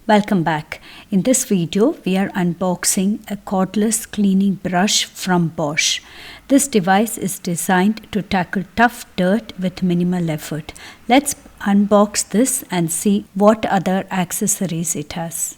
Welcome back. In this video, we are unboxing a cordless cleaning brush from Bosch. This device is designed to tackle tough dirt with minimal effort. Let's unbox this and see what other accessories it has.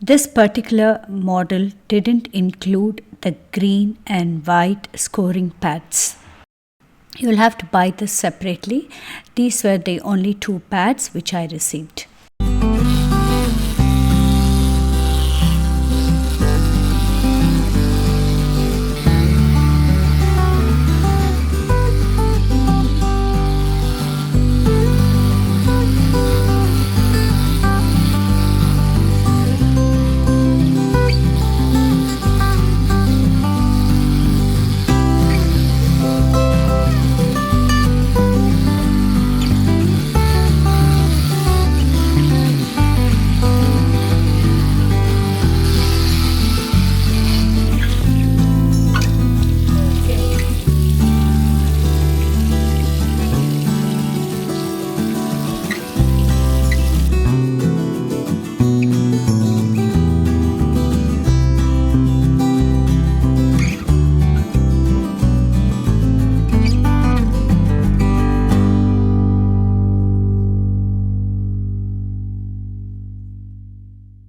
This particular model didn't include the green and white scoring pads. You'll have to buy this separately. These were the only two pads which I received.